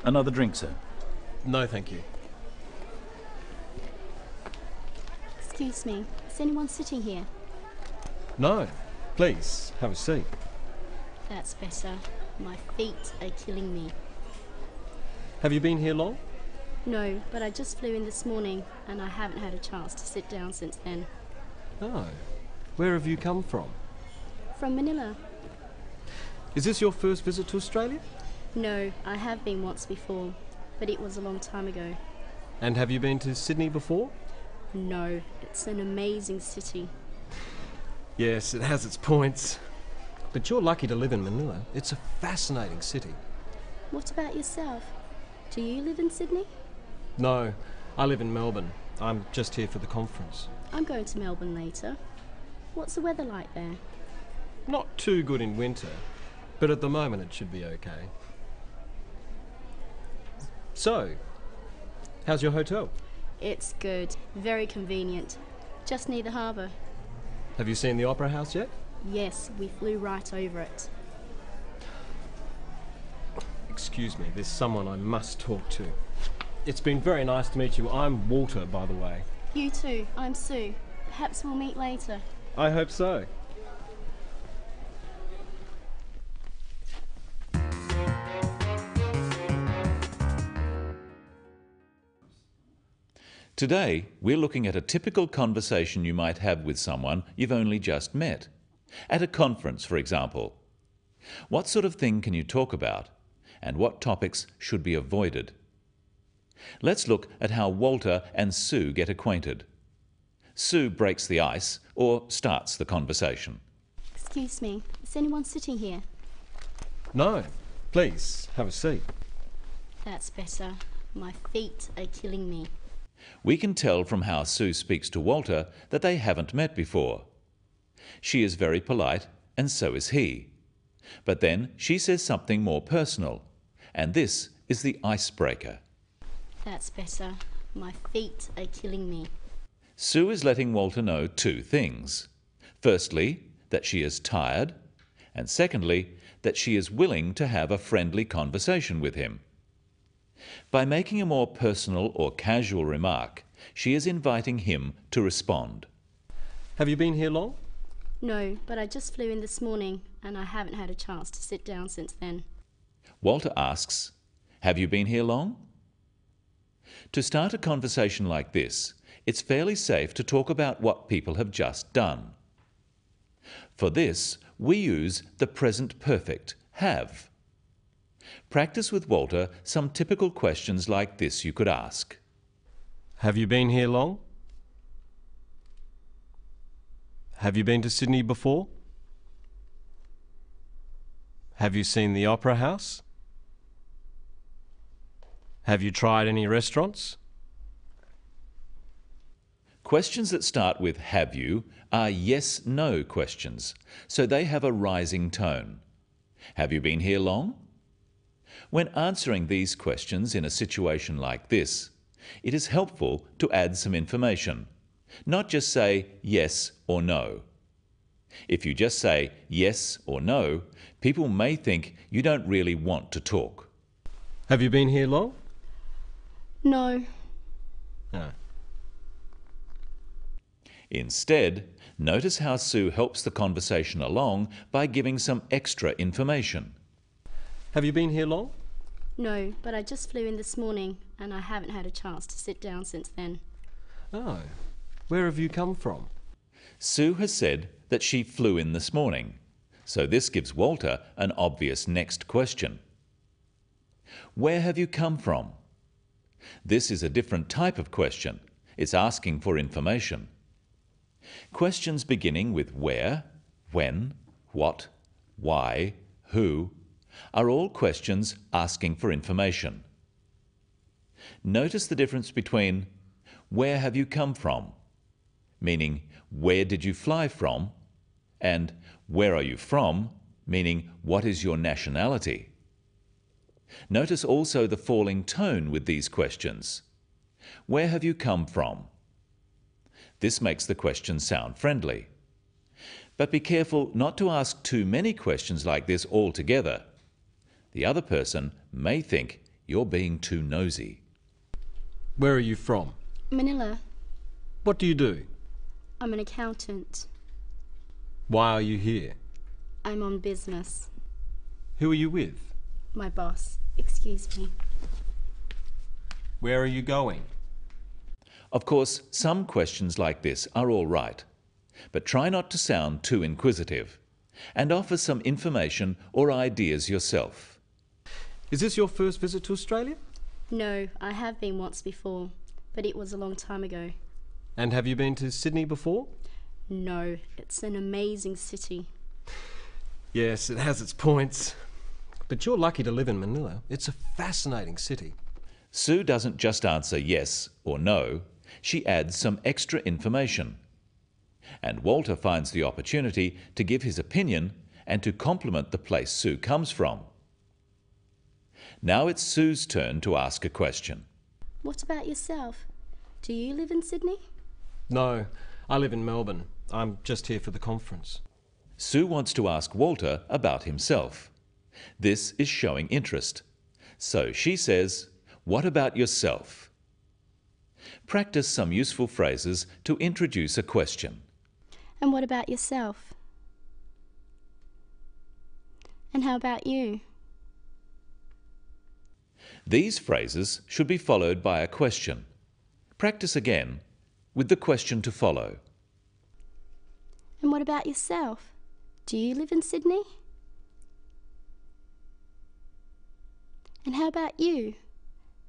Another drink, sir? No, thank you. Excuse me, is anyone sitting here? No. Please, have a seat. That's better. My feet are killing me. Have you been here long? No, but I just flew in this morning and I haven't had a chance to sit down since then. Oh. Where have you come from? From Manila. Is this your first visit to Australia? No, I have been once before, but it was a long time ago. And have you been to Sydney before? No, it's an amazing city. Yes, it has its points. But you're lucky to live in Manila. It's a fascinating city. What about yourself? Do you live in Sydney? No, I live in Melbourne. I'm just here for the conference. I'm going to Melbourne later. What's the weather like there? Not too good in winter, but at the moment it should be okay. So, how's your hotel? It's good, very convenient. Just near the harbour. Have you seen the Opera House yet? Yes, we flew right over it. Excuse me, there's someone I must talk to. It's been very nice to meet you. I'm Walter, by the way. You too, I'm Sue. Perhaps we'll meet later. I hope so. Today, we're looking at a typical conversation you might have with someone you've only just met. At a conference, for example. What sort of thing can you talk about? And what topics should be avoided? Let's look at how Walter and Sue get acquainted. Sue breaks the ice or starts the conversation. Excuse me, is anyone sitting here? No, please, have a seat. That's better. My feet are killing me. We can tell from how Sue speaks to Walter that they haven't met before. She is very polite, and so is he. But then she says something more personal, and this is the icebreaker. That's better. My feet are killing me. Sue is letting Walter know two things. Firstly, that she is tired, and secondly, that she is willing to have a friendly conversation with him. By making a more personal or casual remark, she is inviting him to respond. Have you been here long? No, but I just flew in this morning and I haven't had a chance to sit down since then. Walter asks, "Have you been here long?" To start a conversation like this, it's fairly safe to talk about what people have just done. For this, we use the present perfect, have. Practice with Walter some typical questions like this you could ask. Have you been here long? Have you been to Sydney before? Have you seen the Opera House? Have you tried any restaurants? Questions that start with "have you" are yes-no questions, so they have a rising tone. Have you been here long? When answering these questions in a situation like this, it is helpful to add some information, not just say yes or no. If you just say yes or no, people may think you don't really want to talk. Have you been here long? No. No. Instead, notice how Sue helps the conversation along by giving some extra information. Have you been here long? No, but I just flew in this morning and I haven't had a chance to sit down since then. Oh. Where have you come from? Sue has said that she flew in this morning, so this gives Walter an obvious next question. Where have you come from? This is a different type of question. It's asking for information. Questions beginning with where, when, what, why, who are all questions asking for information. Notice the difference between where have you come from, meaning where did you fly from, and where are you from, meaning what is your nationality. Notice also the falling tone with these questions. Where have you come from? This makes the question sound friendly. But be careful not to ask too many questions like this altogether. The other person may think You're being too nosy. Where are you from? Manila. What do you do? I'm an accountant. Why are you here? I'm on business. Who are you with? My boss. Excuse me. Where are you going? Of course, some questions like this are all right, but try not to sound too inquisitive, and offer some information or ideas yourself. Is this your first visit to Australia? No, I have been once before, but it was a long time ago. And have you been to Sydney before? No, it's an amazing city. Yes, it has its points. But you're lucky to live in Manila. It's a fascinating city. Sue doesn't just answer yes or no, she adds some extra information. And Walter finds the opportunity to give his opinion and to compliment the place Sue comes from. Now it's Sue's turn to ask a question. What about yourself? Do you live in Sydney? No, I live in Melbourne. I'm just here for the conference. Sue wants to ask Walter about himself. This is showing interest. So she says, "What about yourself?" Practice some useful phrases to introduce a question. And what about yourself? And how about you? These phrases should be followed by a question. Practice again with the question to follow. And what about yourself? Do you live in Sydney? And how about you?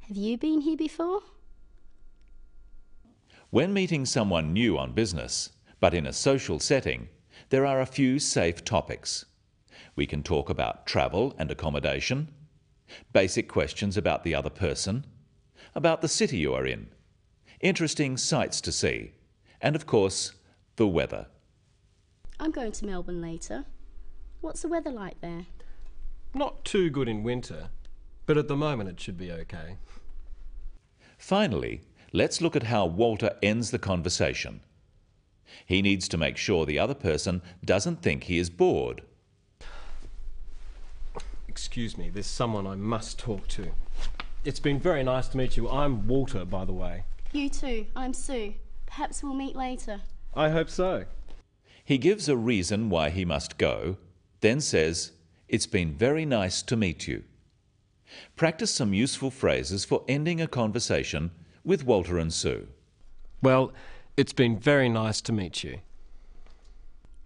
Have you been here before? When meeting someone new on business, but in a social setting, there are a few safe topics. We can talk about travel and accommodation, basic questions about the other person, about the city you are in, interesting sights to see, and of course, the weather. I'm going to Melbourne later. What's the weather like there? Not too good in winter, but at the moment it should be okay. Finally, let's look at how Walter ends the conversation. He needs to make sure the other person doesn't think he is bored. Excuse me, there's someone I must talk to. It's been very nice to meet you. I'm Walter, by the way. You too. I'm Sue. Perhaps we'll meet later. I hope so. He gives a reason why he must go, then says, "It's been very nice to meet you." Practice some useful phrases for ending a conversation with Walter and Sue. Well, it's been very nice to meet you.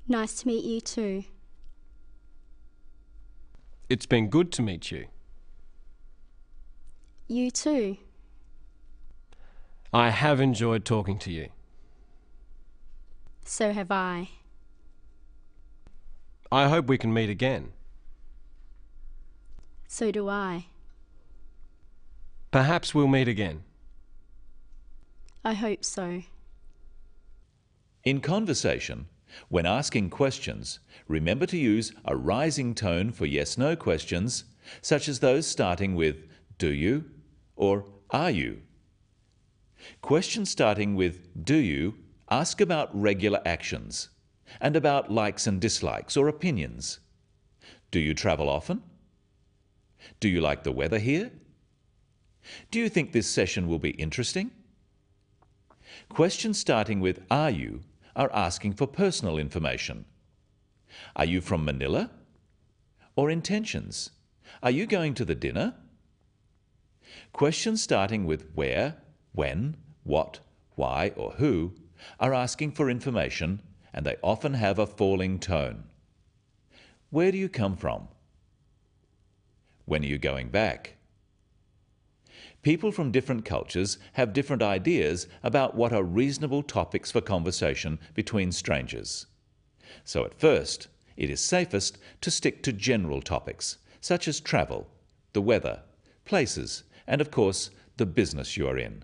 Nice to meet you too. It's been good to meet you. You too. I have enjoyed talking to you. So have I. I hope we can meet again. So do I. Perhaps we'll meet again. I hope so. In conversation, when asking questions, remember to use a rising tone for yes-no questions, such as those starting with "Do you?" or "Are you?" Questions starting with "Do you?" ask about regular actions and about likes and dislikes or opinions. Do you travel often? Do you like the weather here? Do you think this session will be interesting? Questions starting with "Are you?" are asking for personal information. Are you from Manila? Or intentions? Are you going to the dinner? Questions starting with where, when, what, why, or who are asking for information, and they often have a falling tone. Where do you come from? When are you going back? People from different cultures have different ideas about what are reasonable topics for conversation between strangers. So at first, it is safest to stick to general topics, such as travel, the weather, places, and of course, the business you are in.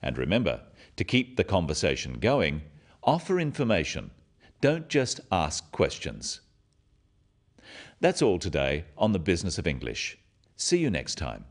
And remember, to keep the conversation going, offer information. Don't just ask questions. That's all today on the Business of English. See you next time.